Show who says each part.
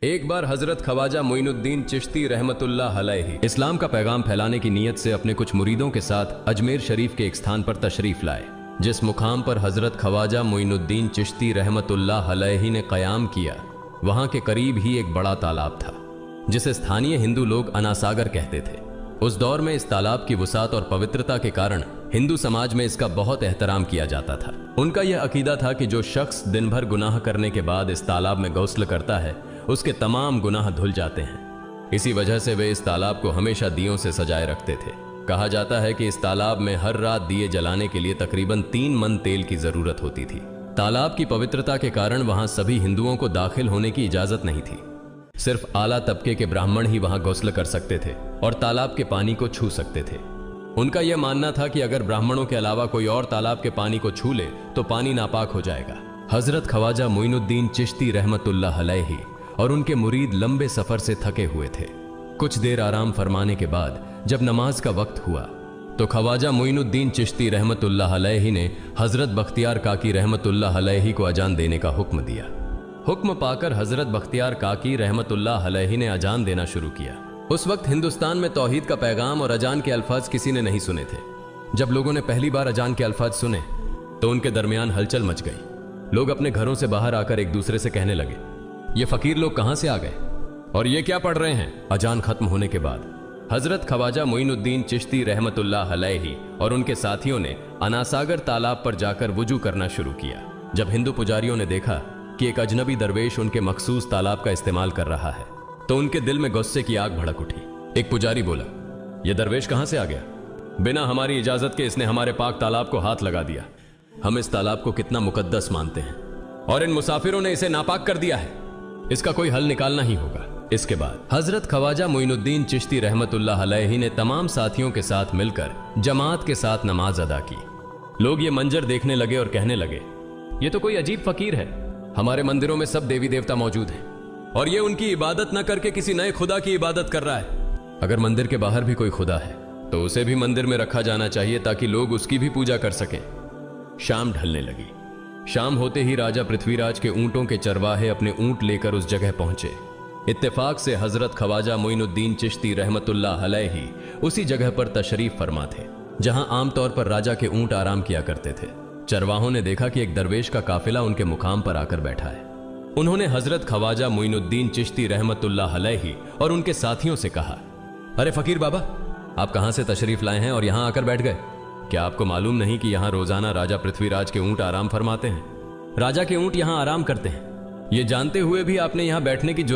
Speaker 1: एक बार हजरत ख्वाजा मोइनुद्दीन चिश्ती रहमतुल्लाह अलैहि इस्लाम का पैगाम फैलाने की नीयत से अपने कुछ मुरीदों के साथ अजमेर शरीफ के एक स्थान पर तशरीफ लाए। जिस मुकाम पर हजरत ख्वाजा मोइनुद्दीन चिश्ती रहमतुल्लाह अलैहि ने क़याम किया, वहां के करीब ही एक बड़ा तालाब था जिसे स्थानीय हिंदू लोग अनासागर कहते थे। उस दौर में इस तालाब की वसात और पवित्रता के कारण हिंदू समाज में इसका बहुत एहतराम किया जाता था। उनका यह अकीदा था कि जो शख्स दिन भर गुनाह करने के बाद इस तालाब में गौस्ल करता है, उसके तमाम गुनाह धुल जाते हैं। इसी वजह से वे इस तालाब को हमेशा दियों से सजाए रखते थे। कहा जाता है कि इस तालाब में हर रात दिए जलाने के लिए तकरीबन 3 मन तेल की जरूरत होती थी। तालाब की पवित्रता के कारण वहां सभी हिंदुओं को दाखिल होने की इजाजत नहीं थी। सिर्फ आला तबके के ब्राह्मण ही वहां गौस्ल कर सकते थे और तालाब के पानी को छू सकते थे। उनका यह मानना था कि अगर ब्राह्मणों के अलावा कोई और तालाब के पानी को छू ले तो पानी नापाक हो जाएगा। हजरत ख्वाजा मोइनुद्दीन चिश्ती रहमतुल्लाह अलैहि और उनके मुरीद लंबे सफर से थके हुए थे। कुछ देर आराम फरमाने के बाद जब नमाज का वक्त हुआ तो ख्वाजा मोइनुद्दीन चिश्ती रहमतुल्लाह अलैहि ने हजरत बख्तियार काकी रहमतुल्लाह अलैहि को अजान देने का हुक्म दिया। हुक्म पाकर हजरत बख्तियार काकी रहमतुल्लाह अलैहि ने अजान देना शुरू किया। उस वक्त हिंदुस्तान में तौहीद का पैगाम और अजान के अल्फाज किसी ने नहीं सुने थे। जब लोगों ने पहली बार अजान के अल्फाज सुने तो उनके दरमियान हलचल मच गई। लोग अपने घरों से बाहर आकर एक दूसरे से कहने लगे, ये फकीर लोग कहां से आ गए और ये क्या पढ़ रहे हैं। अजान खत्म होने के बाद हजरत ख्वाजा मोइनुद्दीन चिश्ती रहमतुल्लाह अलैहि और उनके साथियों ने अनासागर तालाब पर जाकर वुजू करना शुरू किया। जब हिंदू पुजारियों ने देखा कि एक अजनबी दरवेश उनके मखसूस तालाब का इस्तेमाल कर रहा है तो उनके दिल में गुस्से की आग भड़क उठी। एक पुजारी बोला, यह दरवेश कहां से आ गया? बिना हमारी इजाजत के इसने हमारे पाक तालाब को हाथ लगा दिया। हम इस तालाब को कितना मुकद्दस मानते हैं और इन मुसाफिरों ने इसे नापाक कर दिया है। इसका कोई हल निकालना ही होगा। इसके बाद हजरत ख्वाजा मोइनुद्दीन चिश्ती रहमतुल्लाह अलैहि ने तमाम साथियों के साथ मिलकर जमात के साथ नमाज अदा की। लोग ये मंजर देखने लगे और कहने लगे, ये तो कोई अजीब फकीर है। हमारे मंदिरों में सब देवी देवता मौजूद हैं और ये उनकी इबादत न करके किसी नए खुदा की इबादत कर रहा है। अगर मंदिर के बाहर भी कोई खुदा है तो उसे भी मंदिर में रखा जाना चाहिए ताकि लोग उसकी भी पूजा कर सकें। शाम ढलने लगी। शाम होते ही राजा पृथ्वीराज के ऊंटों के चरवाहे अपने ऊंट लेकर उस जगह पहुंचे। इत्तेफाक से हजरत ख्वाजा मोइनुद्दीन चिश्ती रहमतुल्लाह अलैहि उसी जगह पर तशरीफ फरमा थे जहां आमतौर पर राजा के ऊंट आराम किया करते थे। चरवाहों ने देखा कि एक दरवेश का काफिला उनके मुकाम पर आकर बैठा है। उन्होंने हजरत ख्वाजा मोइनुद्दीन चिश्ती रहमतुल्लाह अलैहि और उनके साथियों से कहा, अरे फकीर बाबा, आप कहां से तशरीफ लाए हैं और यहां आकर बैठ गए? क्या आपको मालूम नहीं कि यहां रोजाना राजा पृथ्वीराज के ऊंट आराम फरमाते हैं? राजा के ऊंट यहां आराम करते हैं। ये जानते हुए भी आपने यहां बैठने की